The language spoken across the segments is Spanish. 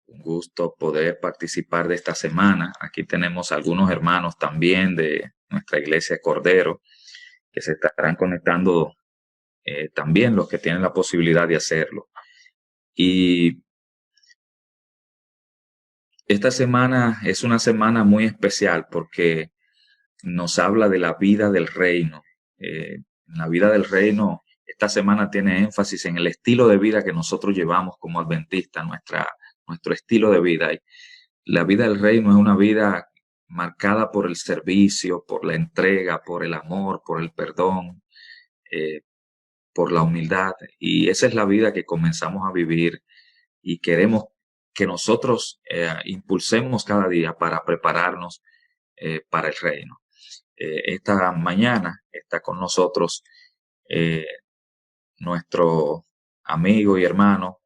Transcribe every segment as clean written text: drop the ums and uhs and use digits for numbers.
Un gusto poder participar de esta semana. Aquí tenemos algunos hermanos también de nuestra iglesia Cordero que se estarán conectando, también los que tienen la posibilidad de hacerlo. Y esta semana es una semana muy especial porque nos habla de la vida del reino. En la vida del reino, esta semana tiene énfasis en el estilo de vida que nosotros llevamos como adventistas, nuestro estilo de vida. Y la vida del reino es una vida marcada por el servicio, por la entrega, por el amor, por el perdón, eh, por la humildad. Y esa es la vida que comenzamos a vivir y queremos que nosotros impulsemos cada día para prepararnos para el reino. Esta mañana está con nosotros eh, nuestro amigo y hermano,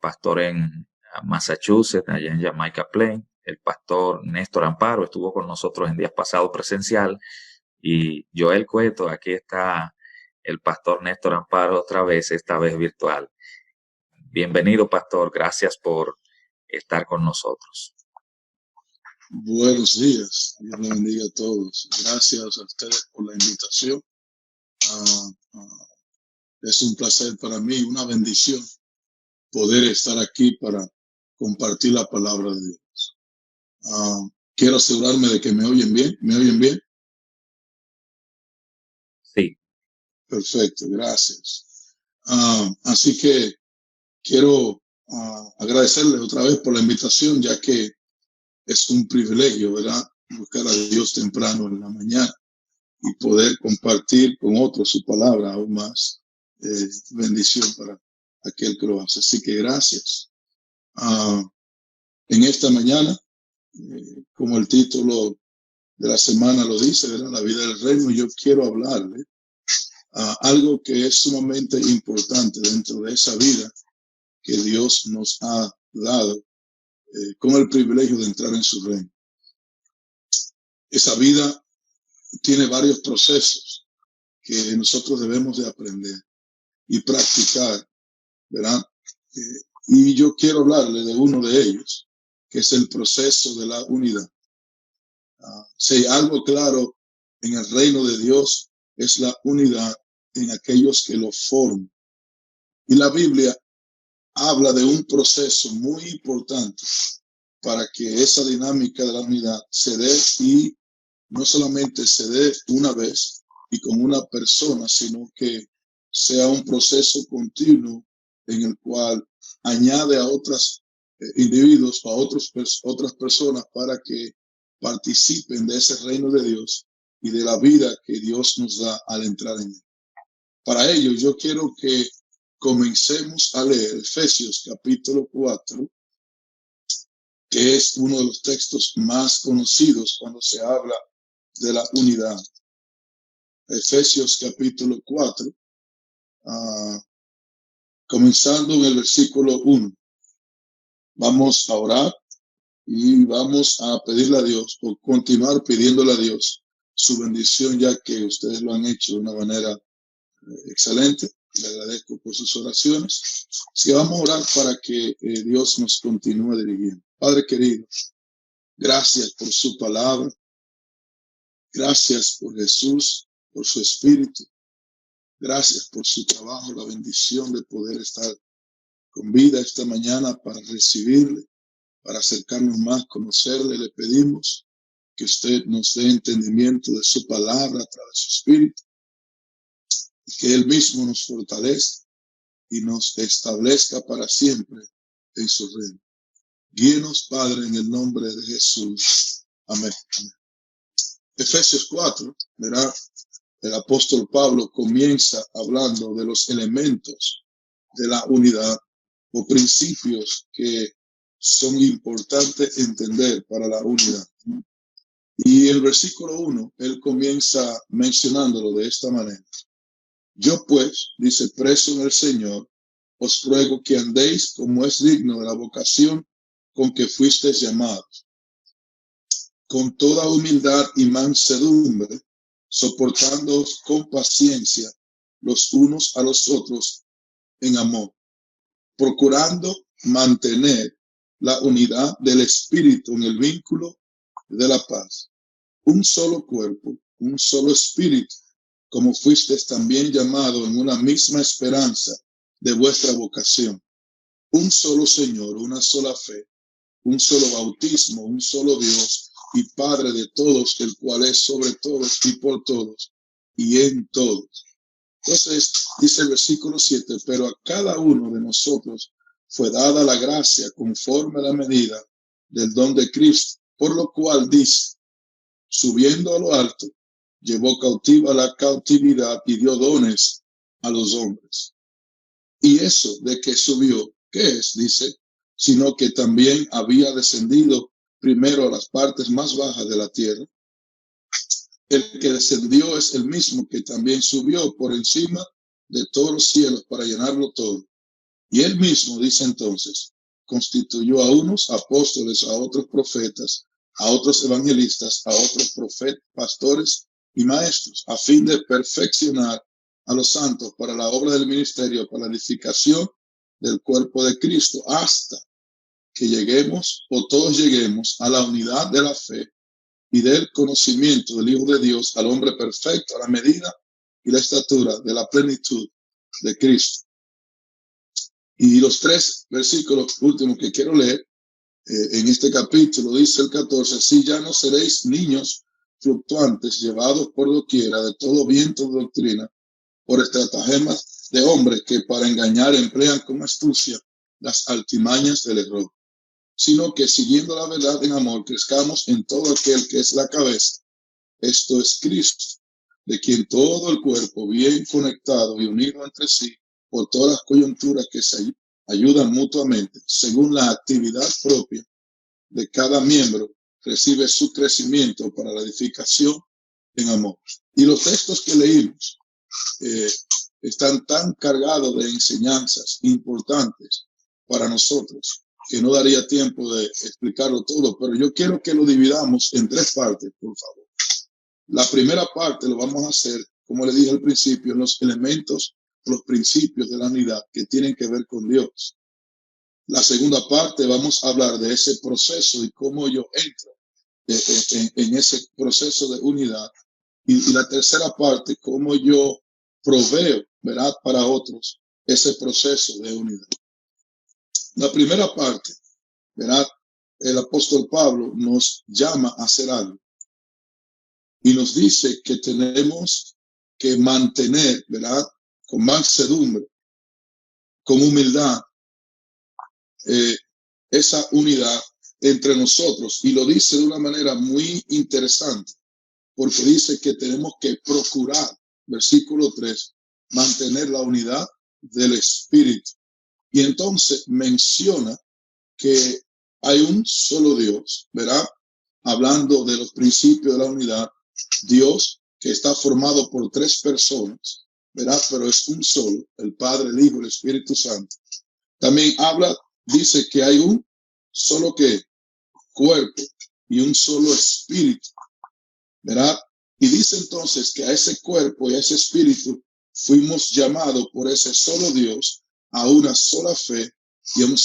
pastor en Massachusetts, allá en Jamaica Plain, el pastor Néstor Amparo, estuvo con nosotros en días pasados presencial, y Joel Cueto, aquí está el pastor Néstor Amparo otra vez, esta vez virtual. Bienvenido, pastor, gracias por estar con nosotros. Buenos días, Dios les bendiga a todos. Gracias a ustedes por la invitación. Es un placer para mí, una bendición poder estar aquí para compartir la palabra de Dios. Quiero asegurarme de que me oyen bien. ¿Me oyen bien? Sí. Perfecto, gracias. Así que quiero agradecerles otra vez por la invitación, ya que es un privilegio, ¿verdad? Buscar a Dios temprano en la mañana y poder compartir con otros su palabra, aún más bendición para aquel que lo hace. Así que gracias. En esta mañana, como el título de la semana lo dice, ¿verdad? La vida del reino, yo quiero hablarle algo que es sumamente importante dentro de esa vida que Dios nos ha dado con el privilegio de entrar en su reino. Esa vida tiene varios procesos que nosotros debemos de aprender y practicar, ¿verdad? Y yo quiero hablarle de uno de ellos, que es el proceso de la unidad. Si hay algo claro en el reino de Dios, es la unidad en aquellos que lo forman. Y la Biblia habla de un proceso muy importante para que esa dinámica de la unidad se dé, y no solamente se dé una vez y con una persona, sino que sea un proceso continuo en el cual añade a otros individuos, a otras personas, para que participen de ese reino de Dios y de la vida que Dios nos da al entrar en él. Para ello, yo quiero que comencemos a leer Efesios capítulo 4, que es uno de los textos más conocidos cuando se habla de la unidad. Efesios capítulo 4, comenzando en el versículo 1. Vamos a orar y vamos a pedirle a Dios, o continuar pidiéndole a Dios su bendición, ya que ustedes lo han hecho de una manera excelente. Le agradezco por sus oraciones. Así que vamos a orar para que Dios nos continúe dirigiendo. Padre querido, gracias por su palabra. Gracias por Jesús, por su espíritu. Gracias por su trabajo, la bendición de poder estar con vida esta mañana para recibirle, para acercarnos más, conocerle. Le pedimos que usted nos dé entendimiento de su palabra a través de su espíritu, y que él mismo nos fortalezca y nos establezca para siempre en su reino. Guíenos, Padre, en el nombre de Jesús. Amén. Efesios 4, ¿verdad? El apóstol Pablo comienza hablando de los elementos de la unidad o principios que son importantes entender para la unidad. Y el versículo 1, él comienza mencionándolo de esta manera. Yo pues, dice, preso en el Señor, os ruego que andéis como es digno de la vocación con que fuisteis llamados, con toda humildad y mansedumbre, soportándoos con paciencia los unos a los otros en amor, procurando mantener la unidad del Espíritu en el vínculo de la paz. Un solo cuerpo, un solo espíritu, como fuisteis también llamado en una misma esperanza de vuestra vocación. Un solo Señor, una sola fe, un solo bautismo, un solo Dios y Padre de todos, el cual es sobre todos y por todos y en todos. Entonces, dice el versículo 7, pero a cada uno de nosotros fue dada la gracia conforme a la medida del don de Cristo, por lo cual dice, subiendo a lo alto, llevó cautiva la cautividad y dio dones a los hombres. Y eso de que subió, ¿qué es? Dice, sino que también había descendido primero a las partes más bajas de la tierra. El que descendió es el mismo que también subió por encima de todos los cielos para llenarlo todo. Y él mismo, dice entonces, constituyó a unos apóstoles, a otros profetas, a otros evangelistas, a otros profetas, pastores y maestros, a fin de perfeccionar a los santos para la obra del ministerio, para la edificación del cuerpo de Cristo, hasta que lleguemos o todos lleguemos a la unidad de la fe y del conocimiento del Hijo de Dios, al hombre perfecto, a la medida y la estatura de la plenitud de Cristo. Y los 3 versículos últimos que quiero leer en este capítulo, dice el 14, así ya no seréis niños fluctuantes, llevados por doquiera de todo viento de doctrina, por estratagemas de hombres que para engañar emplean con astucia las altimañas del error, sino que siguiendo la verdad en amor, crezcamos en todo aquel que es la cabeza, esto es Cristo, de quien todo el cuerpo, bien conectado y unido entre sí, por todas las coyunturas que se ayudan mutuamente, según la actividad propia de cada miembro, recibe su crecimiento para la edificación en amor. Y los textos que leímos están tan cargados de enseñanzas importantes para nosotros que no daría tiempo de explicarlo todo, pero yo quiero que lo dividamos en 3 partes, por favor. La primera parte lo vamos a hacer, como le dije al principio, en los elementos, los principios de la unidad que tienen que ver con Dios. La segunda parte vamos a hablar de ese proceso y cómo yo entro en ese proceso de unidad. Y la tercera parte, cómo yo proveo, ¿verdad?, para otros ese proceso de unidad. La primera parte, ¿verdad?, el apóstol Pablo nos llama a hacer algo y nos dice que tenemos que mantener, ¿verdad?, con mansedumbre, con humildad, esa unidad entre nosotros. Y lo dice de una manera muy interesante, porque dice que tenemos que procurar, versículo 3, mantener la unidad del Espíritu. Y entonces menciona que hay un solo Dios, ¿verdad? Hablando de los principios de la unidad, Dios que está formado por 3 personas, ¿verdad? Pero es un solo, el Padre, el Hijo, el Espíritu Santo. También dice que hay un solo cuerpo y un solo espíritu, ¿verdad? Y dice entonces que a ese cuerpo y a ese espíritu fuimos llamados por ese solo Dios a una sola fe y a un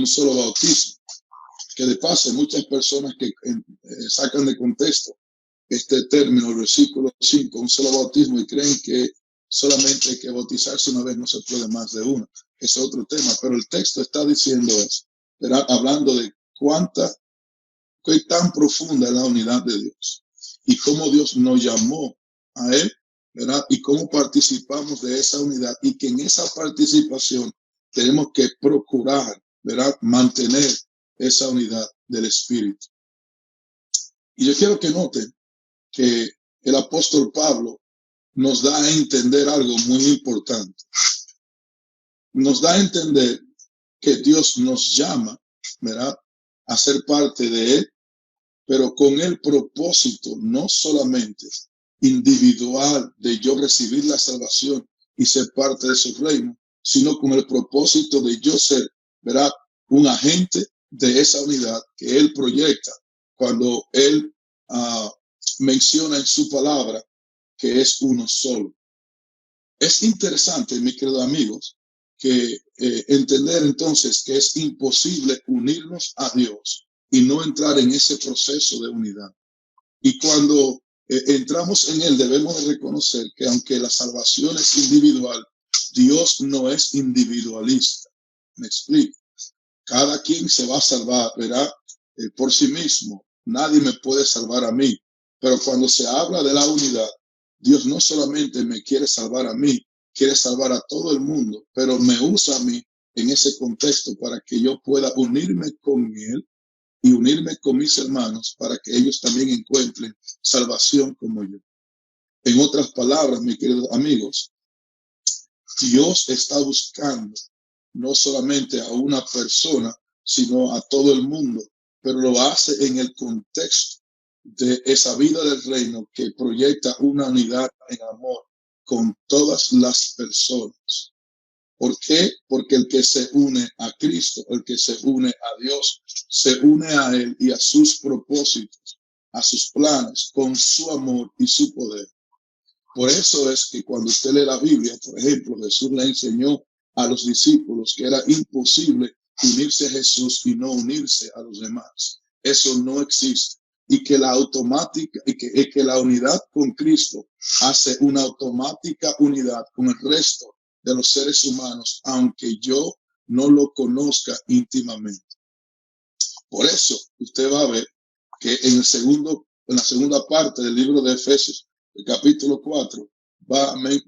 solo bautismo. Que de paso hay muchas personas que sacan de contexto este término, el versículo 5, un solo bautismo, y creen que solamente hay que bautizarse una vez, no se puede más de una. Es otro tema, pero el texto está diciendo eso, ¿verdad? Hablando de qué tan profunda es la unidad de Dios y cómo Dios nos llamó a Él, ¿verdad? Y cómo participamos de esa unidad y que en esa participación tenemos que procurar, ¿verdad?, mantener esa unidad del Espíritu. Y yo quiero que noten que el apóstol Pablo nos da a entender algo muy importante. Nos da a entender que Dios nos llama, ¿verdad?, a ser parte de Él, pero con el propósito no solamente individual de yo recibir la salvación y ser parte de su reino, sino con el propósito de yo ser, ¿verdad?, un agente de esa unidad que Él proyecta cuando Él menciona en su palabra que es uno solo. Es interesante, mis queridos amigos, que entender entonces que es imposible unirnos a Dios y no entrar en ese proceso de unidad. Y cuando entramos en él, debemos de reconocer que aunque la salvación es individual, Dios no es individualista. Me explico. Cada quien se va a salvar, ¿verdad? Por sí mismo. Nadie me puede salvar a mí. Pero cuando se habla de la unidad, Dios no solamente me quiere salvar a mí, quiere salvar a todo el mundo, pero me usa a mí en ese contexto para que yo pueda unirme con Él y unirme con mis hermanos para que ellos también encuentren salvación como yo. En otras palabras, mis queridos amigos, Dios está buscando no solamente a una persona, sino a todo el mundo, pero lo hace en el contexto de esa vida del reino que proyecta una unidad en amor con todas las personas. ¿Por qué? Porque el que se une a Cristo, el que se une a Dios, se une a Él y a sus propósitos, a sus planes, con su amor y su poder. Por eso es que cuando usted lee la Biblia, por ejemplo, Jesús le enseñó a los discípulos que era imposible unirse a Jesús y no unirse a los demás. Eso no existe. Y que la automática, que la unidad con Cristo hace una automática unidad con el resto de los seres humanos, aunque yo no lo conozca íntimamente. Por eso usted va a ver que en la segunda parte del libro de Efesios, el capítulo 4,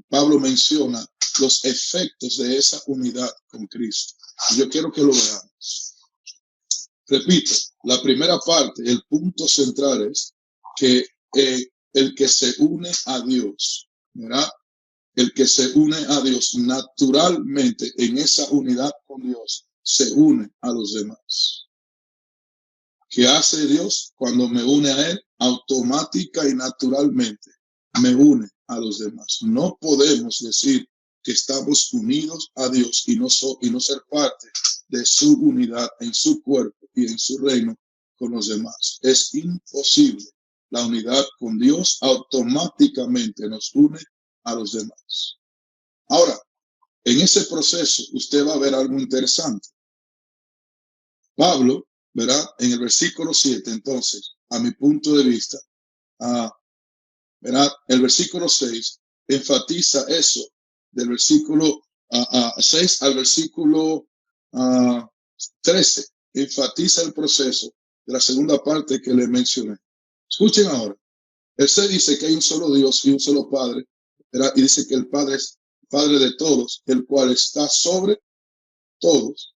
Pablo menciona los efectos de esa unidad con Cristo. Y yo quiero que lo veamos. Repito, la primera parte, el punto central es que el que se une a Dios, ¿verdad? El que se une a Dios naturalmente en esa unidad con Dios se une a los demás. ¿Qué hace Dios cuando me une a Él? Automática y naturalmente me une a los demás. No podemos decir que estamos unidos a Dios y no ser parte de su unidad en su cuerpo y en su reino con los demás. Es imposible. La unidad con Dios automáticamente nos une a los demás. Ahora, en ese proceso usted va a ver algo interesante. Pablo, ¿verdad? En el versículo 7, entonces, a mi punto de vista, ¿verdad? El versículo 6 enfatiza eso, del versículo 6 al versículo 13, enfatiza el proceso de la segunda parte que le mencioné. Escuchen ahora, él se dice que hay un solo Dios y un solo Padre, ¿verdad? Y dice que el Padre es Padre de todos, el cual está sobre todos,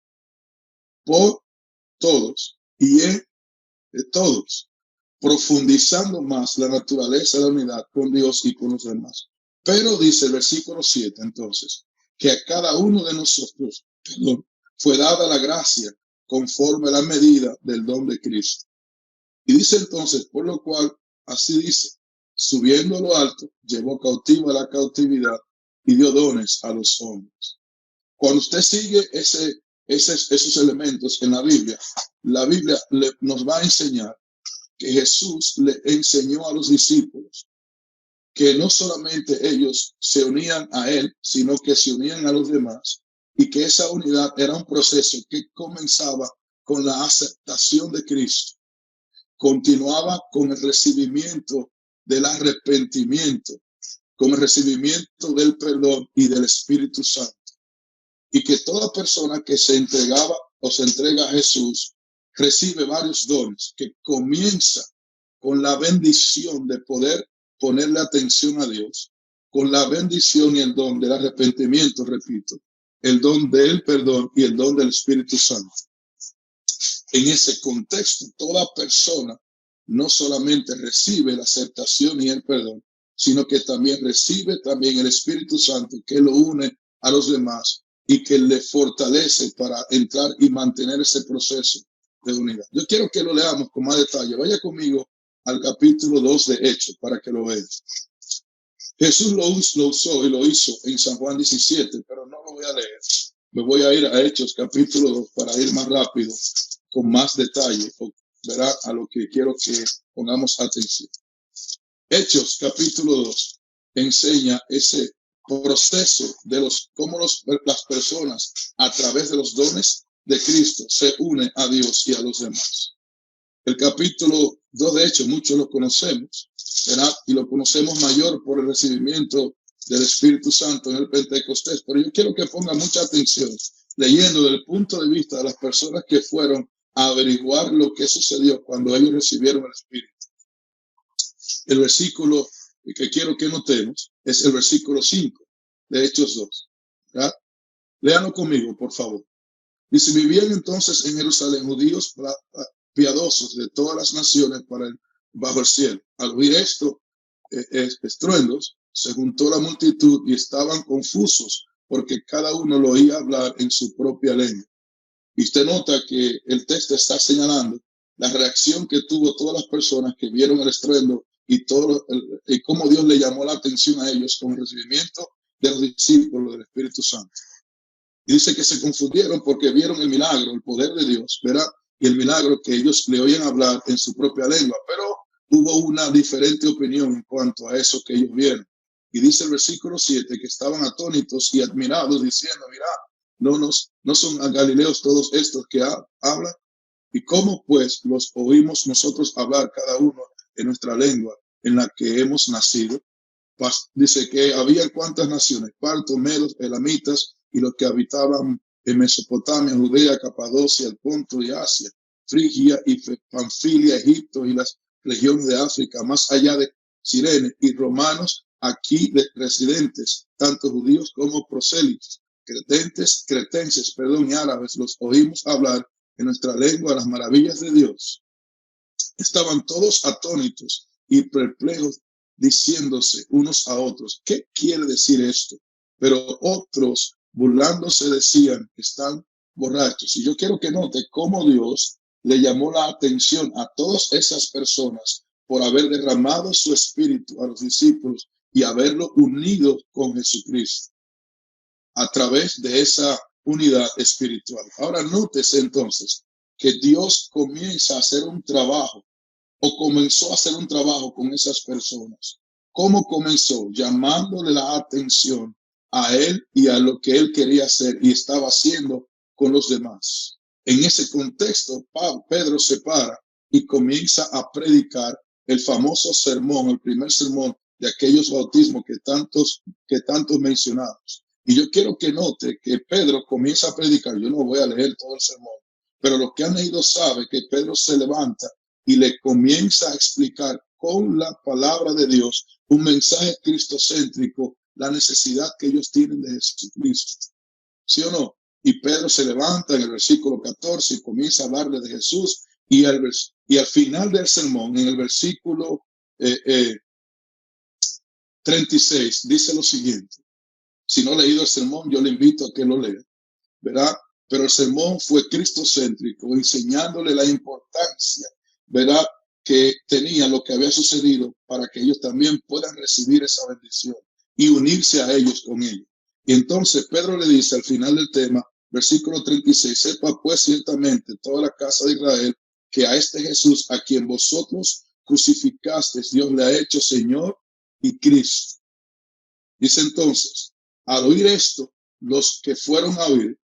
por todos y en todos, profundizando más la naturaleza de la unidad con Dios y con los demás. Pero dice el versículo 7, entonces, que a cada uno de nosotros, fue dada la gracia conforme a la medida del don de Cristo. Y dice entonces, por lo cual, así dice, subiendo a lo alto, llevó cautivo a la cautividad y dio dones a los hombres. Cuando usted sigue esos elementos en la Biblia nos va a enseñar que Jesús le enseñó a los discípulos que no solamente ellos se unían a Él, sino que se unían a los demás y que esa unidad era un proceso que comenzaba con la aceptación de Cristo, continuaba con el recibimiento del arrepentimiento, con el recibimiento del perdón y del Espíritu Santo. Y que toda persona que se entregaba o se entrega a Jesús recibe varios dones, que comienza con la bendición de poder ponerle atención a Dios, con la bendición y el don del arrepentimiento, repito, el don del perdón y el don del Espíritu Santo. En ese contexto, toda persona no solamente recibe la aceptación y el perdón, sino que también recibe también el Espíritu Santo que lo une a los demás y que le fortalece para entrar y mantener ese proceso de unidad. Yo quiero que lo leamos con más detalle. Vaya conmigo al capítulo 2 de Hechos para que lo vean. Jesús lo usó y lo hizo en San Juan 17, pero no lo voy a leer. Me voy a ir a Hechos capítulo 2 para ir más rápido, con más detalle, verá a lo que quiero que pongamos atención. Hechos capítulo 2 enseña ese proceso de cómo las personas a través de los dones de Cristo se unen a Dios y a los demás. El capítulo 2, de hecho, muchos lo conocemos, ¿verdad? Y lo conocemos mayor por el recibimiento del Espíritu Santo en el Pentecostés. Pero yo quiero que pongan mucha atención leyendo desde el punto de vista de las personas que fueron a averiguar lo que sucedió cuando ellos recibieron el Espíritu. El versículo que quiero que notemos es el versículo 5 de Hechos 2. ¿Verdad? Léanlo conmigo, por favor. Dice, vivían entonces en Jerusalén judíos piadosos de todas las naciones bajo el cielo. Al oír estruendos, se juntó la multitud y estaban confusos porque cada uno lo oía hablar en su propia lengua. Y usted nota que el texto está señalando la reacción que tuvo todas las personas que vieron el estruendo y cómo Dios le llamó la atención a ellos con el recibimiento de los discípulos del Espíritu Santo. Y dice que se confundieron porque vieron el milagro, el poder de Dios, ¿verdad? Y el milagro que ellos le oían hablar en su propia lengua. Pero hubo una diferente opinión en cuanto a eso que ellos vieron. Y dice el versículo 7 que estaban atónitos y admirados diciendo, mira, no son galileos todos estos que hablan. ¿Y cómo pues los oímos nosotros hablar cada uno en nuestra lengua en la que hemos nacido? Dice que había cuántas naciones, partos, medos, elamitas, y los que habitaban en Mesopotamia, Judea, Capadocia, el Ponto y Asia, Frigia y Panfilia, Egipto y las regiones de África, más allá de Cirene, y romanos aquí residentes, tanto judíos como prosélitos, cretenses, y árabes, los oímos hablar en nuestra lengua las maravillas de Dios. Estaban todos atónitos y perplejos, diciéndose unos a otros, ¿qué quiere decir esto? Pero otros, burlándose, decían, están borrachos. Y yo quiero que note cómo Dios le llamó la atención a todas esas personas por haber derramado su espíritu a los discípulos y haberlo unido con Jesucristo a través de esa unidad espiritual. Ahora nótese entonces que Dios comienza a hacer un trabajo o comenzó a hacer un trabajo con esas personas. ¿Cómo comenzó? Llamándole la atención a él y a lo que él quería hacer y estaba haciendo con los demás. En ese contexto, Pedro se para y comienza a predicar el famoso sermón, el primer sermón de aquellos bautismos que tantos mencionamos. Y yo quiero que note que Pedro comienza a predicar. Yo no voy a leer todo el sermón, pero los que han leído saben que Pedro se levanta y le comienza a explicar con la palabra de Dios un mensaje cristocéntrico, la necesidad que ellos tienen de Jesucristo. ¿Sí o no? Y Pedro se levanta en el versículo 14 y comienza a hablarle de Jesús. Y al final del sermón, en el versículo 36, dice lo siguiente. Si no ha leído el sermón, yo le invito a que lo lea, ¿verdad? Pero el sermón fue cristocéntrico, enseñándole la importancia, ¿verdad?, que tenía lo que había sucedido para que ellos también puedan recibir esa bendición y unirse a ellos con ellos. Y entonces Pedro le dice al final del tema, versículo 36, sepa pues ciertamente toda la casa de Israel que a este Jesús a quien vosotros crucificasteis, Dios le ha hecho Señor y Cristo. Dice entonces, al oír esto, los que fueron a oír,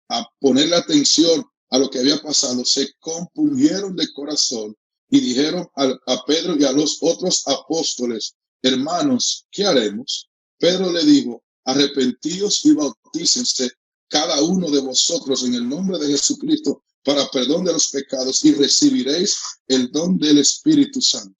a ponerle atención a lo que había pasado, se compungieron de corazón y dijeron a Pedro y a los otros apóstoles, hermanos, ¿qué haremos? Pedro le dijo, arrepentíos y bautícense cada uno de vosotros en el nombre de Jesucristo para perdón de los pecados y recibiréis el don del Espíritu Santo.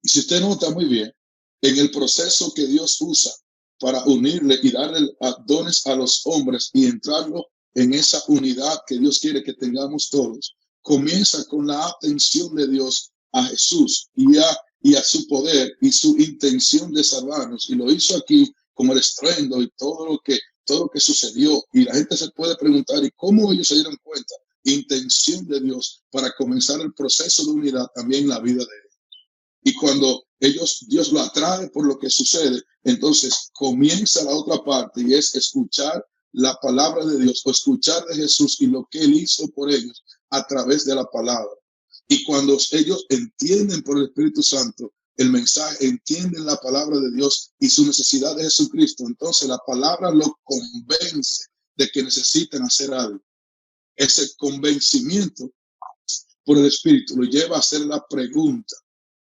Y si usted nota muy bien, en el proceso que Dios usa para unirle y darle dones a los hombres y entrarlo en esa unidad que Dios quiere que tengamos todos, comienza con la atención de Dios a Jesús y a su poder y su intención de salvarnos. Y lo hizo aquí con el estruendo y todo lo que sucedió. Y la gente se puede preguntar, ¿y cómo ellos se dieron cuenta? Intención de Dios para comenzar el proceso de unidad también en la vida de ellos. Y cuando Dios lo atrae por lo que sucede, entonces comienza la otra parte y es escuchar la palabra de Dios o escuchar de Jesús y lo que Él hizo por ellos a través de la palabra. Y cuando ellos entienden por el Espíritu Santo el mensaje, entienden la palabra de Dios y su necesidad de Jesucristo, entonces la palabra lo convence de que necesitan hacer algo. Ese convencimiento por el Espíritu lo lleva a hacer la pregunta: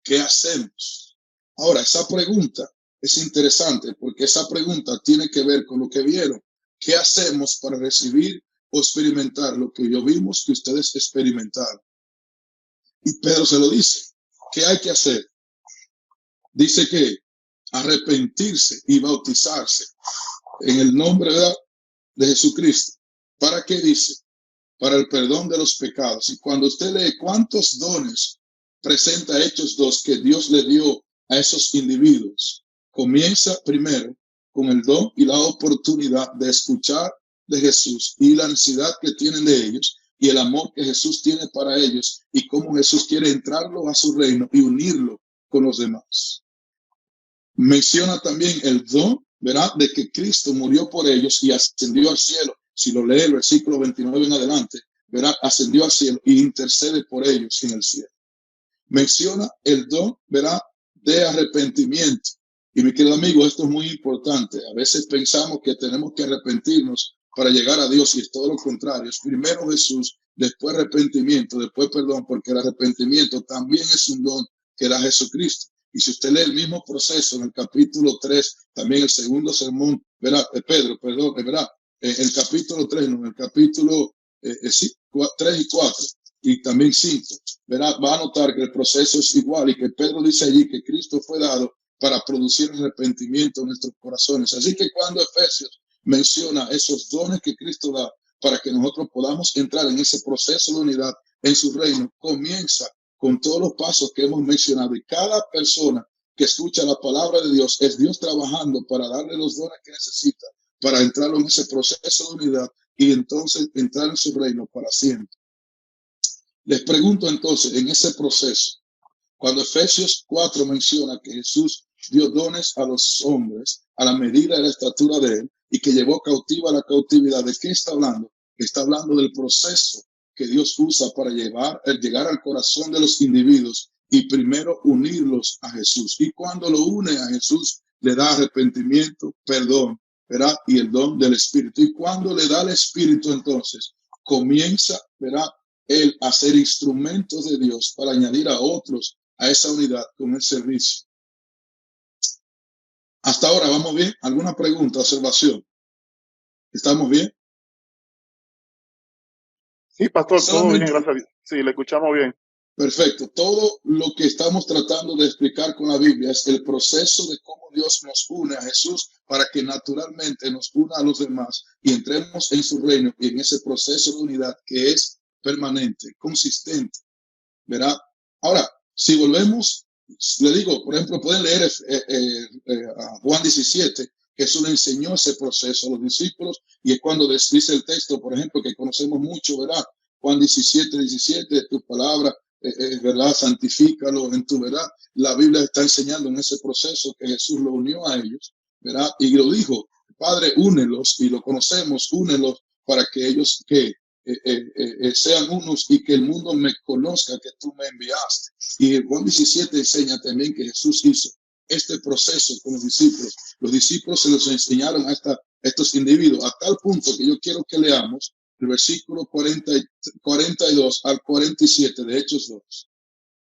¿qué hacemos? Ahora, esa pregunta es interesante porque esa pregunta tiene que ver con lo que vieron. ¿Qué hacemos para recibir o experimentar lo que yo vimos que ustedes experimentaron? Y Pedro se lo dice. ¿Qué hay que hacer? Dice que arrepentirse y bautizarse en el nombre de Jesucristo. ¿Para qué dice? Para el perdón de los pecados. Y cuando usted lee cuántos dones presenta Hechos 2 que Dios le dio a esos individuos, comienza primero con el don y la oportunidad de escuchar de Jesús y la necesidad que tienen de ellos y el amor que Jesús tiene para ellos y cómo Jesús quiere entrarlo a su reino y unirlo con los demás. Menciona también el don, ¿verdad?, de que Cristo murió por ellos y ascendió al cielo. Si lo lee el versículo 29 en adelante, ¿verdad?, ascendió al cielo y intercede por ellos en el cielo. Menciona el don, ¿verdad?, de arrepentimiento. Y mi querido amigo, esto es muy importante. A veces pensamos que tenemos que arrepentirnos para llegar a Dios y es todo lo contrario. Es primero Jesús, después arrepentimiento, después perdón, porque el arrepentimiento también es un don que da Jesucristo. Y si usted lee el mismo proceso en el capítulo 3, también el segundo sermón, ¿verdad? Pedro, perdón, ¿verdad? El capítulo 3, no, en el capítulo 3 y 4, y también 5, ¿verdad? Va a notar que el proceso es igual y que Pedro dice allí que Cristo fue dado para producir arrepentimiento en nuestros corazones. Así que cuando Efesios menciona esos dones que Cristo da para que nosotros podamos entrar en ese proceso de unidad en su reino, comienza con todos los pasos que hemos mencionado. Y cada persona que escucha la palabra de Dios es Dios trabajando para darle los dones que necesita para entrar en ese proceso de unidad y entonces entrar en su reino para siempre. Les pregunto entonces, en ese proceso, cuando Efesios 4 menciona que Jesús dio dones a los hombres a la medida de la estatura de él y que llevó cautiva la cautividad, ¿de qué está hablando? Está hablando del proceso que Dios usa para llegar al corazón de los individuos y primero unirlos a Jesús. Y cuando lo une a Jesús, le da arrepentimiento, perdón, ¿verdad? Y el don del Espíritu. Y cuando le da el Espíritu, entonces comienza, ¿verdad?, él a ser instrumentos de Dios para añadir a otros a esa unidad con el servicio. Hasta ahora, ¿vamos bien? ¿Alguna pregunta, observación? ¿Estamos bien? Sí, pastor, todo bien, gracias a Dios. Sí, le escuchamos bien. Perfecto. Todo lo que estamos tratando de explicar con la Biblia es el proceso de cómo Dios nos une a Jesús para que naturalmente nos una a los demás y entremos en su reino y en ese proceso de unidad que es permanente, consistente, ¿verdad? Ahora, si volvemos, le digo, por ejemplo, pueden leer a Juan 17, Jesús le enseñó ese proceso a los discípulos y es cuando dice el texto, por ejemplo, que conocemos mucho, ¿verdad? Juan 17, tu palabra, ¿verdad? Santifícalo en tu verdad. La Biblia está enseñando en ese proceso que Jesús lo unió a ellos, ¿verdad? Y lo dijo, Padre, únelos, y lo conocemos, únelos para que ellos sean unos y que el mundo me conozca que tú me enviaste. Y Juan 17 enseña también que Jesús hizo este proceso con los discípulos. Los discípulos se los enseñaron a estos individuos a tal punto que yo quiero que leamos el versículo 42 al 47 de Hechos 2,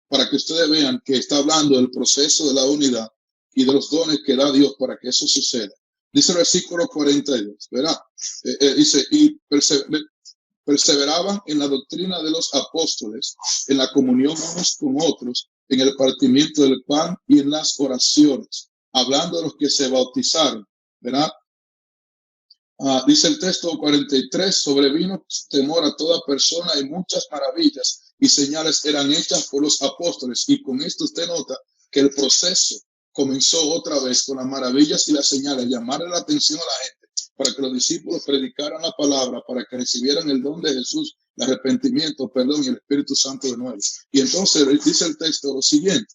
para que ustedes vean que está hablando del proceso de la unidad y de los dones que da Dios para que eso suceda. Dice el versículo 42, ¿verdad? Dice, y perseveraban en la doctrina de los apóstoles, en la comunión unos con otros, en el partimiento del pan y en las oraciones, hablando de los que se bautizaron, ¿verdad? Dice el texto 43, sobrevino temor a toda persona y muchas maravillas y señales eran hechas por los apóstoles. Y con esto usted nota que el proceso comenzó otra vez con las maravillas y las señales, llamarle la atención a la gente para que los discípulos predicaran la palabra, para que recibieran el don de Jesús, el arrepentimiento, perdón, y el Espíritu Santo de nuevo. Y entonces dice el texto lo siguiente,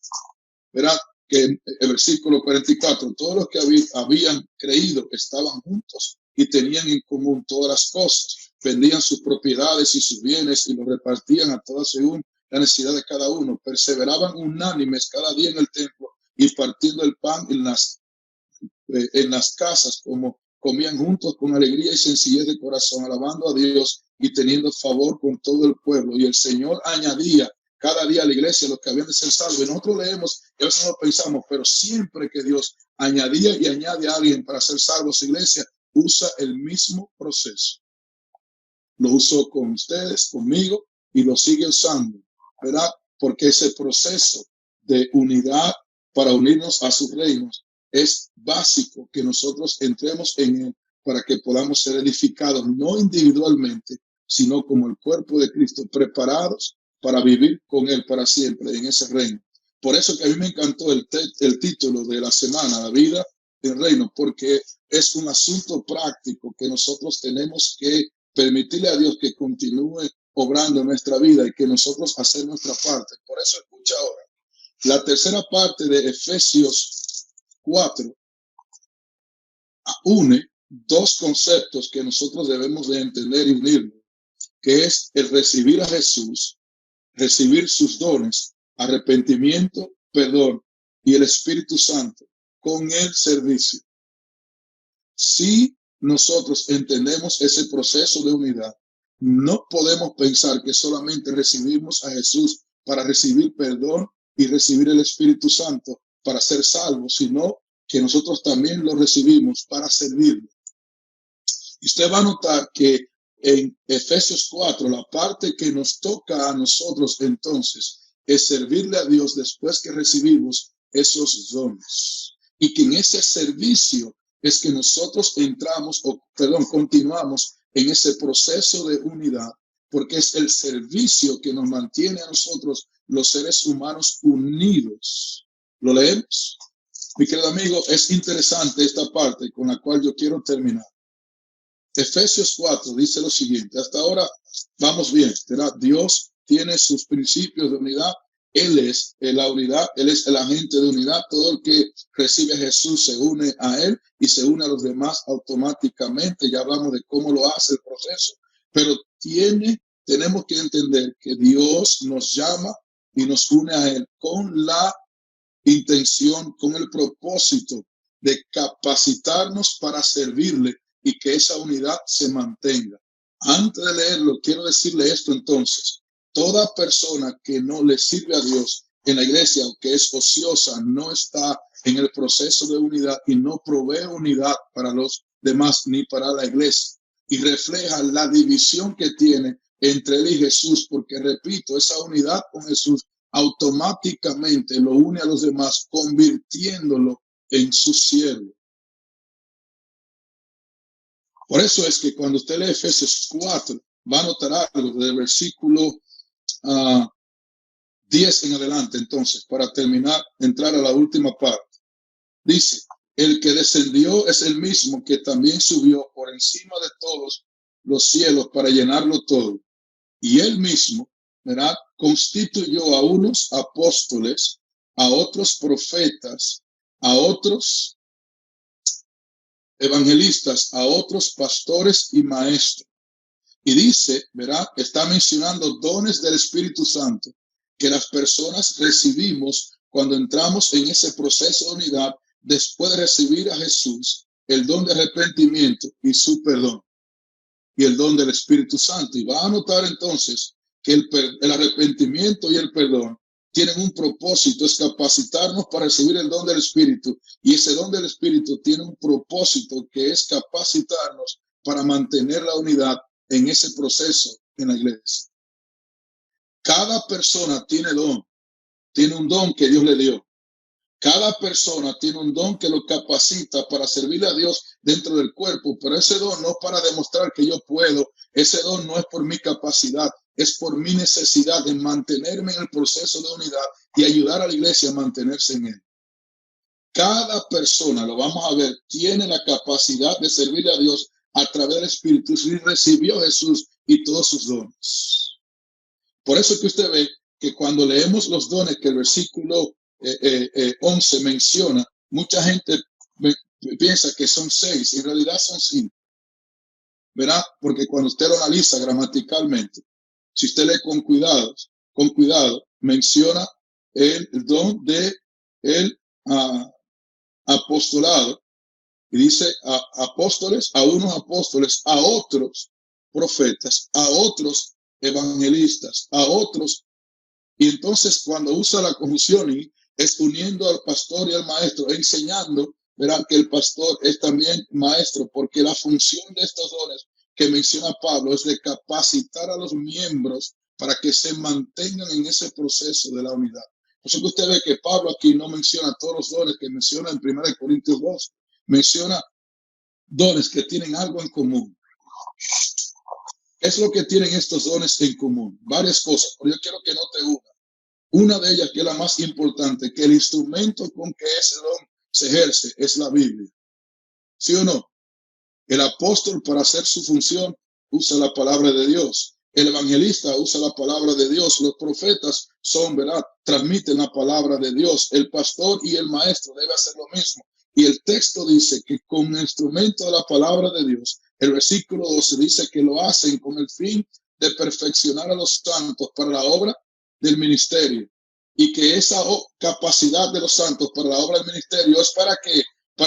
¿verdad? Que el versículo 44, todos los que habían creído estaban juntos y tenían en común todas las cosas, vendían sus propiedades y sus bienes y los repartían a todas según la necesidad de cada uno, perseveraban unánimes cada día en el templo y partiendo el pan en las casas, como comían juntos con alegría y sencillez de corazón, alabando a Dios y teniendo favor con todo el pueblo. Y el Señor añadía cada día a la iglesia los que habían de ser salvos. Y nosotros leemos, y a veces no pensamos, pero siempre que Dios añadía y añade a alguien para ser salvo, su iglesia usa el mismo proceso. Lo usó con ustedes, conmigo, y lo sigue usando, ¿verdad? Porque ese proceso de unidad para unirnos a sus reinos es básico que nosotros entremos en él para que podamos ser edificados, no individualmente, sino como el cuerpo de Cristo, preparados para vivir con él para siempre en ese reino. Por eso que a mí me encantó el título de la semana, la vida del reino, porque es un asunto práctico que nosotros tenemos que permitirle a Dios que continúe obrando en nuestra vida y que nosotros hacer nuestra parte. Por eso escucha ahora. La tercera parte de Efesios 4 une dos conceptos que nosotros debemos de entender y unir, que es el recibir a Jesús, recibir sus dones, arrepentimiento, perdón y el Espíritu Santo con el servicio. Si nosotros entendemos ese proceso de unidad, no podemos pensar que solamente recibimos a Jesús para recibir perdón y recibir el Espíritu Santo para ser salvos, sino que nosotros también lo recibimos para servirlo. Y usted va a notar que en Efesios 4, la parte que nos toca a nosotros entonces es servirle a Dios después que recibimos esos dones. Y que en ese servicio es que nosotros continuamos en ese proceso de unidad, porque es el servicio que nos mantiene a nosotros, los seres humanos, unidos. ¿Lo leemos? Mi querido amigo, es interesante esta parte con la cual yo quiero terminar. Efesios 4 dice lo siguiente, hasta ahora vamos bien, ¿verdad? Dios tiene sus principios de unidad, Él es la unidad, Él es el agente de unidad, todo el que recibe a Jesús se une a Él y se une a los demás automáticamente, ya hablamos de cómo lo hace el proceso, pero tenemos que entender que Dios nos llama y nos une a Él con la intención, con el propósito de capacitarnos para servirle y que esa unidad se mantenga. Antes de leerlo, quiero decirle esto entonces. Toda persona que no le sirve a Dios en la iglesia o que es ociosa, no está en el proceso de unidad y no provee unidad para los demás ni para la iglesia. Y refleja la división que tiene entre él y Jesús, porque repito, esa unidad con Jesús automáticamente lo une a los demás, convirtiéndolo en su siervo. Por eso es que cuando usted lee Efesios 4, va a notar algo del versículo 10 en adelante. Entonces, para terminar, entrar a la última parte. Dice, el que descendió es el mismo que también subió por encima de todos los cielos para llenarlo todo. Y él mismo, ¿verdad?, constituyó a unos apóstoles, a otros profetas, a otros evangelistas, a otros pastores y maestros. Y dice, ¿verdad?, está mencionando dones del Espíritu Santo que las personas recibimos cuando entramos en ese proceso de unidad después de recibir a Jesús, el don de arrepentimiento y su perdón, y el don del Espíritu Santo. Y va a notar entonces que el arrepentimiento y el perdón tienen un propósito, es capacitarnos para recibir el don del Espíritu, y ese don del Espíritu tiene un propósito que es capacitarnos para mantener la unidad en ese proceso en la iglesia. Cada persona tiene un don que Dios le dio. Cada persona tiene un don que lo capacita para servirle a Dios dentro del cuerpo, pero ese don no es para demostrar que yo puedo, ese don no es por mi capacidad, es por mi necesidad de mantenerme en el proceso de unidad y ayudar a la iglesia a mantenerse en él. Cada persona, lo vamos a ver, tiene la capacidad de servirle a Dios a través del Espíritu y recibió a Jesús y todos sus dones. Por eso que usted ve que cuando leemos los dones que el versículo 11 menciona, mucha gente piensa que son 6, en realidad son 5, ¿verdad? Porque cuando usted lo analiza gramaticalmente, si usted lee con cuidado, menciona el don de el a apostolado, y dice apóstoles, a unos apóstoles, a otros profetas, a otros evangelistas, a otros. Y entonces cuando usa la conjunción y es uniendo al pastor y al maestro, enseñando, verán que el pastor es también maestro, porque la función de estos dones que menciona Pablo es de capacitar a los miembros para que se mantengan en ese proceso de la unidad. Por eso que usted ve que Pablo aquí no menciona todos los dones que menciona en 1 Corintios 2, menciona dones que tienen algo en común. ¿Qué es lo que tienen estos dones en común? Varias cosas, pero yo quiero que note una. Una de ellas, que es la más importante, que el instrumento con que ese don se ejerce es la Biblia. ¿Sí o no? El apóstol, para hacer su función, usa la palabra de Dios. El evangelista usa la palabra de Dios. Los profetas ¿verdad? Transmiten la palabra de Dios. El pastor y el maestro deben hacer lo mismo. Y el texto dice que con el instrumento de la palabra de Dios, el versículo 12 dice que lo hacen con el fin de perfeccionar a los santos para la obra del ministerio, y que esa capacidad de los santos para la obra del ministerio es para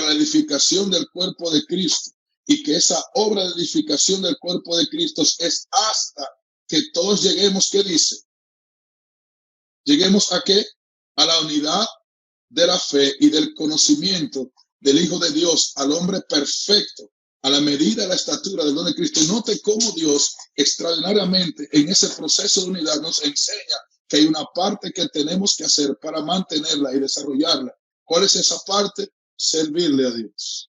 la edificación del cuerpo de Cristo, y que esa obra de edificación del cuerpo de Cristo es hasta que todos lleguemos, ¿qué dice? ¿Lleguemos a qué? A la unidad de la fe y del conocimiento del Hijo de Dios, al hombre perfecto, a la medida de la estatura del don de Cristo. Note cómo Dios extraordinariamente en ese proceso de unidad nos enseña que hay una parte que tenemos que hacer para mantenerla y desarrollarla. ¿Cuál es esa parte? Servirle a Dios.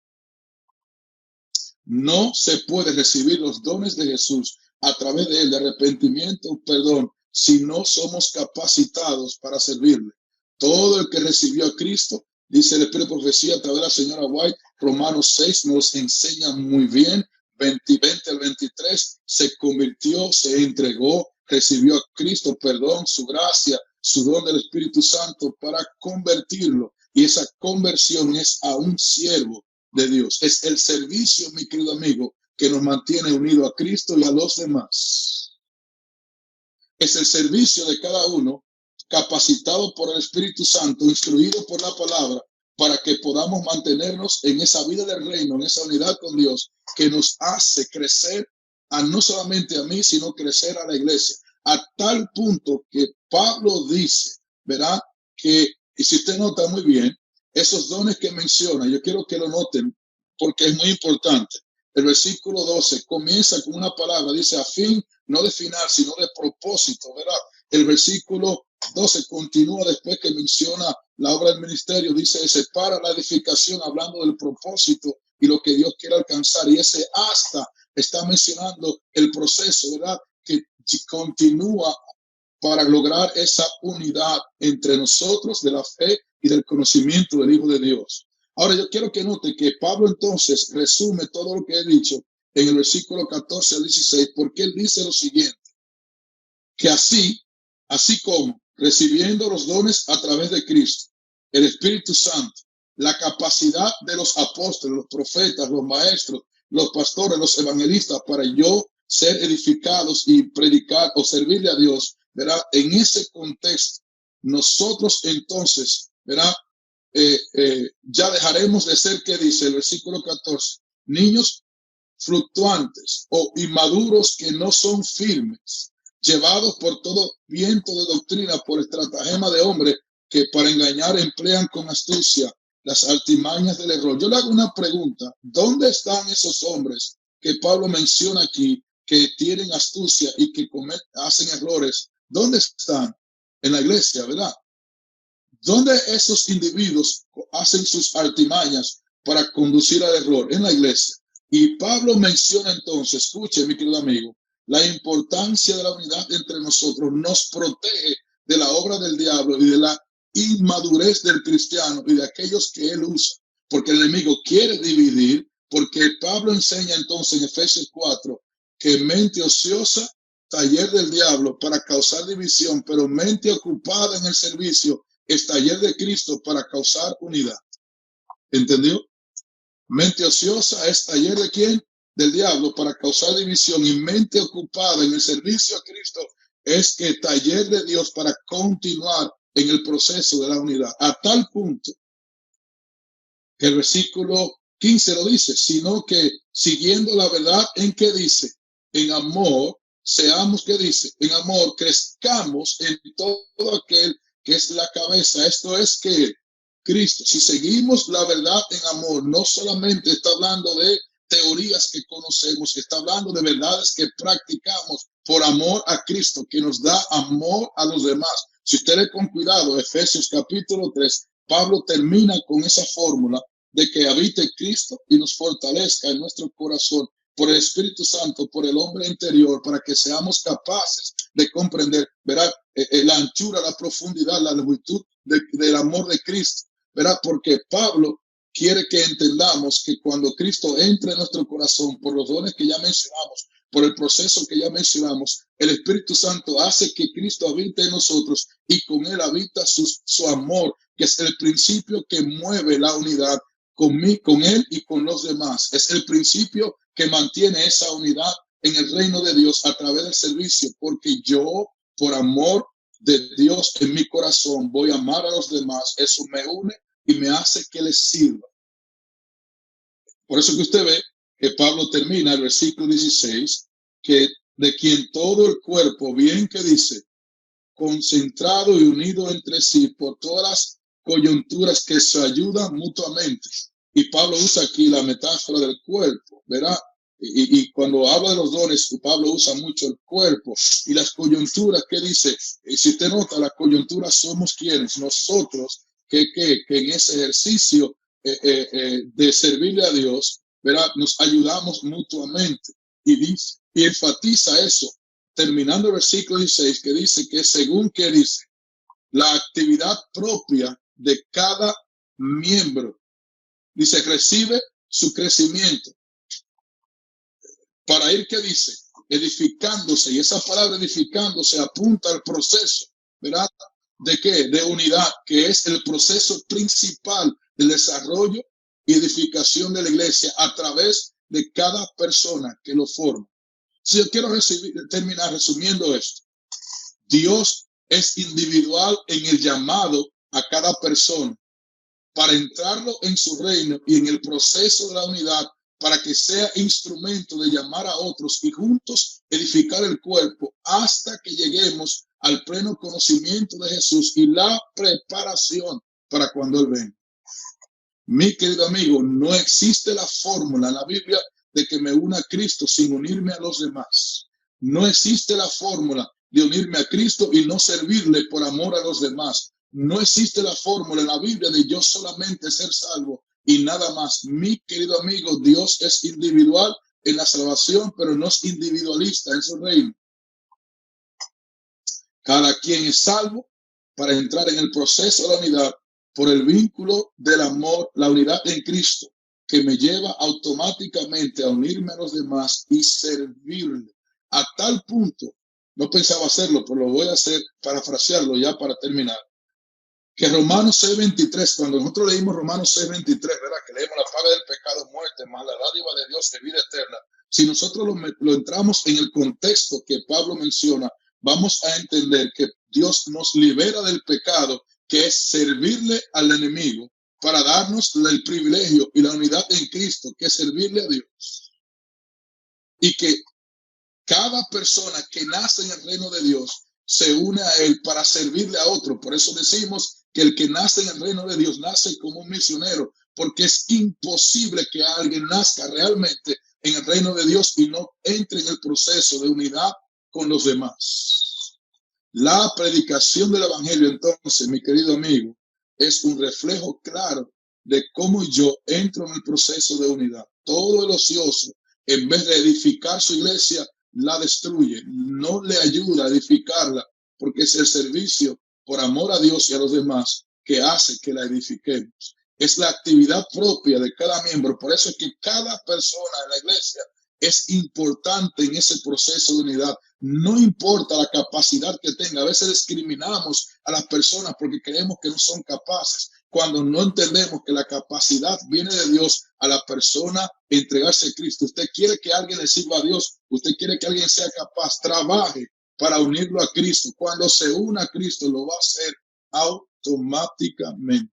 No se puede recibir los dones de Jesús a través de él, de arrepentimiento, perdón, si no somos capacitados para servirle. Todo el que recibió a Cristo, dice el Espíritu de Profecía a través de la señora White, Romanos 6 nos enseña muy bien, 20 al 23, se convirtió, se entregó, recibió a Cristo, perdón, su gracia, su don del Espíritu Santo para convertirlo. Y esa conversión es a un siervo de Dios. Es el servicio, mi querido amigo, que nos mantiene unidos a Cristo y a los demás. Es el servicio de cada uno, capacitado por el Espíritu Santo, instruido por la palabra, para que podamos mantenernos en esa vida del reino, en esa unidad con Dios, que nos hace crecer no solamente a mí, sino crecer a la iglesia. A tal punto que Pablo dice, ¿verdad? Que, y si usted nota muy bien, esos dones que menciona, yo quiero que lo noten, porque es muy importante. El versículo 12 comienza con una palabra, dice a fin, no de final, sino de propósito, ¿verdad? El versículo 12 continúa después que menciona la obra del ministerio, dice, separa la edificación hablando del propósito y lo que Dios quiere alcanzar. Y ese hasta está mencionando el proceso, ¿verdad? Que continúa para lograr esa unidad entre nosotros de la fe y del conocimiento del Hijo de Dios. Ahora yo quiero que note que Pablo entonces resume todo lo que he dicho en el versículo 14 al 16, porque él dice lo siguiente, que así como recibiendo los dones a través de Cristo, el Espíritu Santo, la capacidad de los apóstoles, los profetas, los maestros, los pastores, los evangelistas, para yo ser edificados y predicar o servirle a Dios, ¿verdad? En ese contexto, nosotros entonces, ¿verdad? Ya dejaremos de ser, ¿qué dice el versículo 14? Niños fluctuantes o inmaduros que no son firmes, llevados por todo viento de doctrina, por estratagema de hombres que para engañar emplean con astucia las artimañas del error. Yo le hago una pregunta, ¿dónde están esos hombres que Pablo menciona aquí, que tienen astucia y que hacen errores? ¿Dónde están? En la iglesia, ¿verdad? ¿Dónde esos individuos hacen sus artimañas para conducir al error? En la iglesia. Y Pablo menciona entonces, escuche mi querido amigo, la importancia de la unidad entre nosotros nos protege de la obra del diablo y de la inmadurez del cristiano y de aquellos que él usa, porque el enemigo quiere dividir, porque Pablo enseña entonces en Efesios 4 que mente ociosa, taller del diablo para causar división, pero mente ocupada en el servicio es taller de Cristo para causar unidad. ¿Entendió? Mente ociosa es taller de quién? Del diablo para causar división, y mente ocupada en el servicio a Cristo es que taller de Dios para continuar en el proceso de la unidad. A tal punto El versículo 15 lo dice, sino que siguiendo la verdad en que dice, en amor, seamos, que dice, en amor, crezcamos en todo aquel que es la cabeza. Esto es que Cristo, si seguimos la verdad en amor, no solamente está hablando de teorías que conocemos, está hablando de verdades que practicamos por amor a Cristo, que nos da amor a los demás. Si usted lee con cuidado, Efesios capítulo 3, Pablo termina con esa fórmula de que habite Cristo y nos fortalezca en nuestro corazón por el Espíritu Santo, por el hombre interior, para que seamos capaces de comprender, ¿verdad? La anchura, la profundidad, la longitud del amor de Cristo, ¿verdad? Porque Pablo quiere que entendamos que cuando Cristo entra en nuestro corazón, por los dones que ya mencionamos, por el proceso que ya mencionamos, el Espíritu Santo hace que Cristo habite en nosotros y con él habita su amor, que es el principio que mueve la unidad con él y con los demás. Es el principio que mantiene esa unidad en el reino de Dios a través del servicio, porque yo, por amor de Dios en mi corazón, voy a amar a los demás. Eso me une y me hace que les sirva. Por eso que usted ve que Pablo termina el versículo 16, que de quien todo el cuerpo, bien que dice, concentrado y unido entre sí por todas las coyunturas que se ayudan mutuamente. Y Pablo usa aquí la metáfora del cuerpo, ¿verdad? Y cuando habla de los dones, Pablo usa mucho el cuerpo y las coyunturas que dice. Si usted nota, las coyunturas somos quienes, nosotros, que en ese ejercicio de servirle a Dios, ¿verdad? Nos ayudamos mutuamente. Y dice, y enfatiza eso, terminando el versículo 16, que dice que según que dice, la actividad propia de cada miembro, dice, recibe su crecimiento para ir, que dice, edificándose. Y esa palabra edificándose apunta al proceso, ¿verdad? ¿De qué? De unidad, que es el proceso principal del desarrollo y edificación de la iglesia a través de cada persona que lo forma. Si yo quiero terminar resumiendo esto, Dios es individual en el llamado a cada persona para entrarlo en su reino y en el proceso de la unidad para que sea instrumento de llamar a otros y juntos edificar el cuerpo hasta que lleguemos al pleno conocimiento de Jesús y la preparación para cuando Él venga. Mi querido amigo, no existe la fórmula en la Biblia de que me una a Cristo sin unirme a los demás. No existe la fórmula de unirme a Cristo y no servirle por amor a los demás. No existe la fórmula en la Biblia de yo solamente ser salvo y nada más. Mi querido amigo, Dios es individual en la salvación, pero no es individualista en su reino. Cada quien es salvo para entrar en el proceso de la unidad por el vínculo del amor, la unidad en Cristo, que me lleva automáticamente a unirme a los demás y servirle. A tal punto, no pensaba hacerlo, pero lo voy a hacer, parafrasearlo ya para terminar, que Romanos 6:23, cuando nosotros leímos Romanos 6:23, ¿verdad? Que leemos la paga del pecado, muerte, más la dádiva de Dios de vida eterna. Si nosotros lo entramos en el contexto que Pablo menciona, vamos a entender que Dios nos libera del pecado, que es servirle al enemigo, para darnos el privilegio y la unidad en Cristo, que es servirle a Dios. Y que cada persona que nace en el reino de Dios se une a Él para servirle a otro. Por eso decimos que el que nace en el reino de Dios nace como un misionero, porque es imposible que alguien nazca realmente en el reino de Dios y no entre en el proceso de unidad con los demás. La predicación del evangelio, entonces, mi querido amigo, es un reflejo claro de cómo yo entro en el proceso de unidad. Todo el ocioso, en vez de edificar su iglesia, la destruye, no le ayuda a edificarla, porque es el servicio por amor a Dios y a los demás que hace que la edifiquemos. Es la actividad propia de cada miembro. Por eso es que cada persona en la iglesia es importante en ese proceso de unidad. No importa la capacidad que tenga. A veces discriminamos a las personas porque creemos que no son capaces, cuando no entendemos que la capacidad viene de Dios a la persona entregarse a Cristo. Usted quiere que alguien le sirva a Dios, usted quiere que alguien sea capaz, trabaje para unirlo a Cristo. Cuando se una a Cristo, lo va a hacer automáticamente.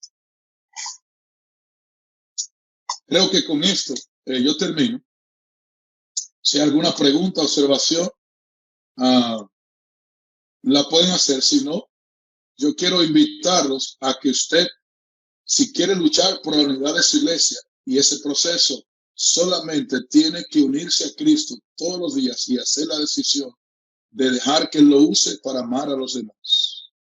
Creo que con esto yo termino. Si hay alguna pregunta, observación, la pueden hacer. Si no, yo quiero invitarlos a que usted, si quiere luchar por la unidad de su iglesia y ese proceso, solamente tiene que unirse a Cristo todos los días y hacer la decisión de dejar que Él lo use para amar a los demás.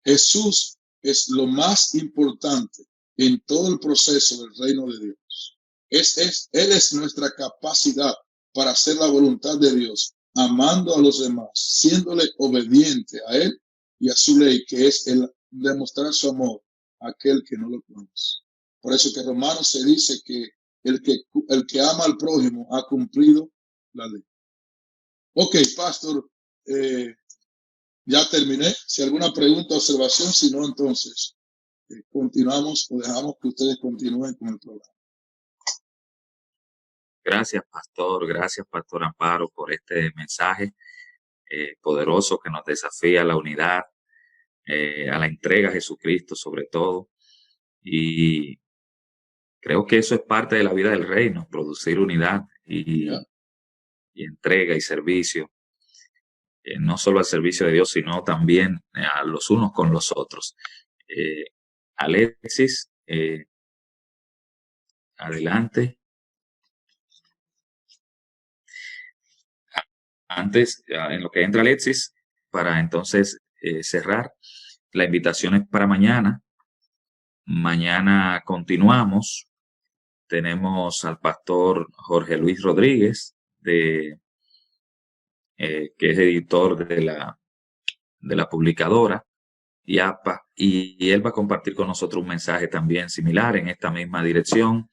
Jesús es lo más importante en todo el proceso del reino de Dios. Él es nuestra capacidad para hacer la voluntad de Dios, amando a los demás, siéndole obediente a Él y a su ley, que es el demostrar su amor a aquel que no lo conoce. Por eso que en Romanos se dice que el que ama al prójimo ha cumplido la ley. Ok, pastor, ya terminé. Si alguna pregunta o observación, si no, entonces continuamos o dejamos que ustedes continúen con el programa. Gracias, Pastor Amparo, por este mensaje poderoso que nos desafía a la unidad, a la entrega a Jesucristo sobre todo. Y creo que eso es parte de la vida del reino, producir unidad y entrega y servicio. No solo al servicio de Dios, sino también a los unos con los otros. Alexis, adelante. Antes, en lo que entra Alexis, para entonces cerrar, la invitación es para mañana. Mañana continuamos. Tenemos al pastor Jorge Luis Rodríguez, que es editor de la publicadora IAPA, y él va a compartir con nosotros un mensaje también similar en esta misma dirección.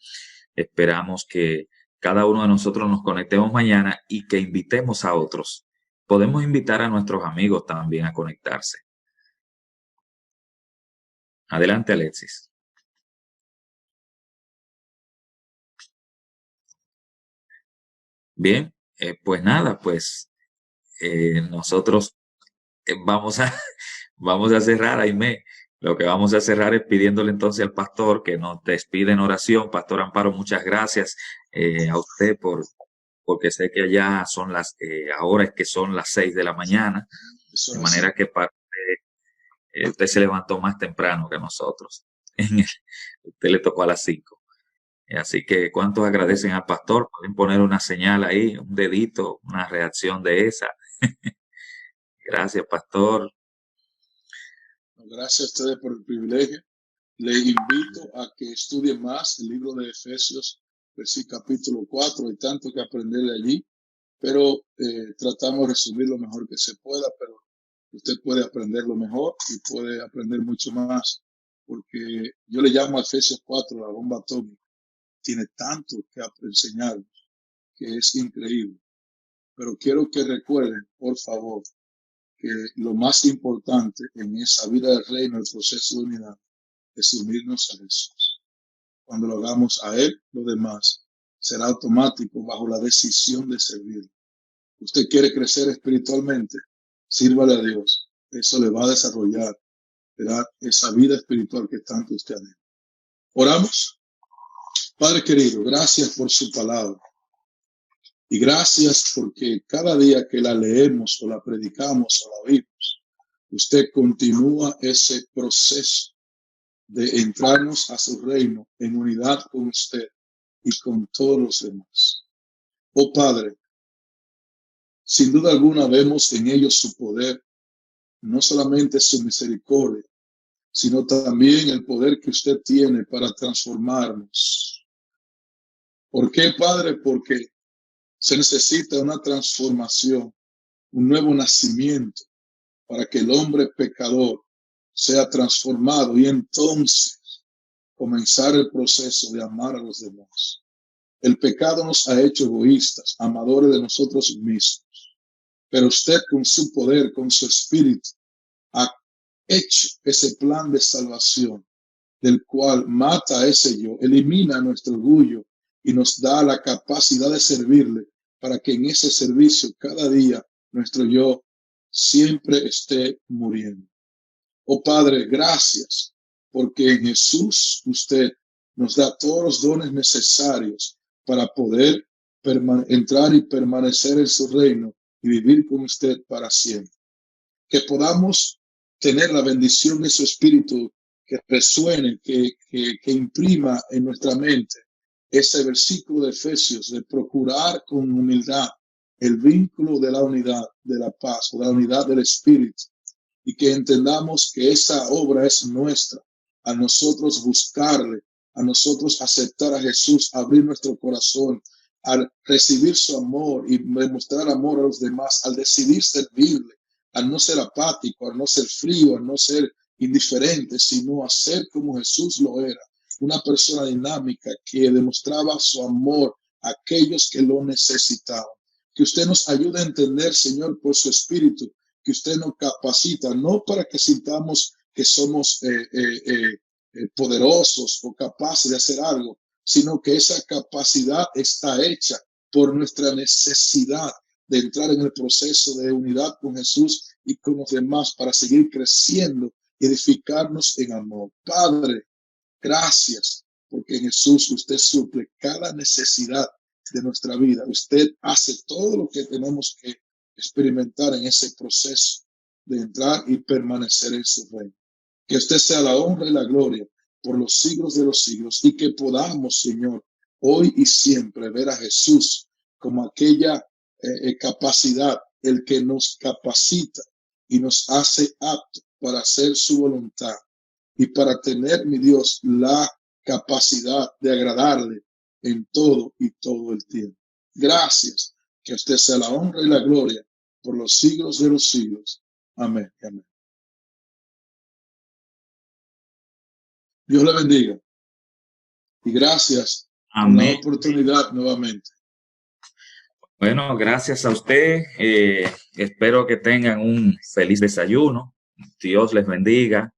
Esperamos que cada uno de nosotros nos conectemos mañana y que invitemos a otros. Podemos invitar a nuestros amigos también a conectarse. Adelante, Alexis. Bien, pues nada, pues nosotros vamos a cerrar, Aimé. Lo que vamos a cerrar es pidiéndole entonces al pastor que nos despide en oración. Pastor Amparo, muchas gracias a usted porque sé que allá son ahora es que son las 6 de la mañana, de manera que usted se levantó más temprano que nosotros. Usted le tocó a las 5. Así que, ¿cuántos agradecen al pastor? Pueden poner una señal ahí, un dedito, una reacción de esa. Gracias, pastor. Gracias a ustedes por el privilegio. Les invito a que estudien más el libro de Efesios, capítulo 4. Hay tanto que aprender de allí, pero tratamos de resumir lo mejor que se pueda, pero usted puede aprenderlo mejor y puede aprender mucho más, porque yo le llamo a Efesios 4 la bomba atómica. Tiene tanto que enseñarnos que es increíble. Pero quiero que recuerden, por favor, que lo más importante en esa vida del reino, el proceso de unidad, es unirnos a Jesús. Cuando lo hagamos a Él, lo demás será automático bajo la decisión de servir. Usted quiere crecer espiritualmente, sírvale a Dios. Eso le va a desarrollar, ¿verdad?, esa vida espiritual que tanto usted anhela. Oramos. Padre querido, gracias por su palabra. Y gracias porque cada día que la leemos o la predicamos o la oímos, usted continúa ese proceso de entrarnos a su reino en unidad con usted y con todos los demás. Oh Padre, sin duda alguna vemos en ellos su poder, no solamente su misericordia, sino también el poder que usted tiene para transformarnos. ¿Por qué, Padre? Porque se necesita una transformación, un nuevo nacimiento para que el hombre pecador sea transformado y entonces comenzar el proceso de amar a los demás. El pecado nos ha hecho egoístas, amadores de nosotros mismos, pero usted con su poder, con su espíritu, ha hecho ese plan de salvación del cual mata a ese yo, elimina nuestro orgullo y nos da la capacidad de servirle para que en ese servicio cada día nuestro yo siempre esté muriendo. Oh Padre, gracias, porque en Jesús usted nos da todos los dones necesarios para poder entrar y permanecer en su reino y vivir con usted para siempre. Que podamos tener la bendición de su espíritu que resuene, que imprima en nuestra mente ese versículo de Efesios de procurar con humildad el vínculo de la unidad, de la paz, de la unidad del espíritu, y que entendamos que esa obra es nuestra, a nosotros buscarle, a nosotros aceptar a Jesús, abrir nuestro corazón, al recibir su amor y demostrar amor a los demás, al decidir servirle, al no ser apático, al no ser frío, al no ser indiferente, sino a ser como Jesús lo era, una persona dinámica que demostraba su amor a aquellos que lo necesitaban. Que usted nos ayude a entender, Señor, por su espíritu, que usted nos capacita, no para que sintamos que somos poderosos o capaces de hacer algo, sino que esa capacidad está hecha por nuestra necesidad de entrar en el proceso de unidad con Jesús y con los demás para seguir creciendo y edificarnos en amor. Padre, gracias, porque en Jesús usted suple cada necesidad de nuestra vida. Usted hace todo lo que tenemos que experimentar en ese proceso de entrar y permanecer en su reino. Que usted sea la honra y la gloria por los siglos de los siglos y que podamos, Señor, hoy y siempre ver a Jesús como aquella capacidad, el que nos capacita y nos hace apto para hacer su voluntad y para tener, mi Dios, la capacidad de agradarle en todo y todo el tiempo. Gracias, que usted sea la honra y la gloria por los siglos de los siglos. Amén. Amén. Dios le bendiga. Y gracias Amén. por la oportunidad nuevamente. Bueno, gracias a usted. Espero que tengan un feliz desayuno. Dios les bendiga.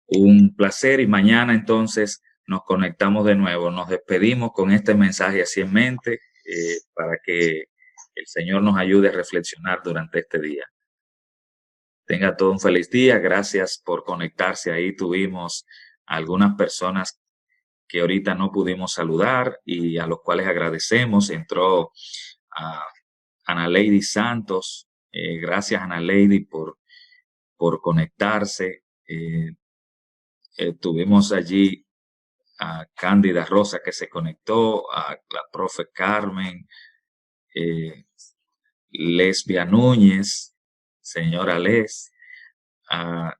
Un placer y mañana entonces nos conectamos de nuevo. Nos despedimos con este mensaje así en mente para que el Señor nos ayude a reflexionar durante este día. Tenga todo un feliz día. Gracias por conectarse. Ahí tuvimos algunas personas que ahorita no pudimos saludar y a los cuales agradecemos. Entró a Ana Lady Santos. Gracias, Ana Lady, por conectarse. Tuvimos allí a Cándida Rosa que se conectó, a la profe Carmen, Lesbia Núñez, señora Les, a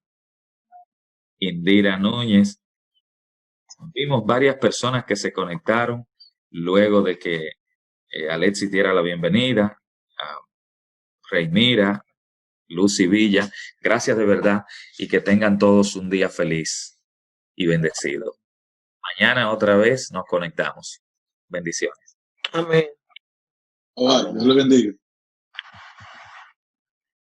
Indira Núñez. Vimos varias personas que se conectaron luego de que Alexis diera la bienvenida, a Reymira, Lucy Villa. Gracias de verdad y que tengan todos un día feliz y bendecido. Mañana otra vez nos conectamos. Bendiciones. Amén. Dios le bendiga.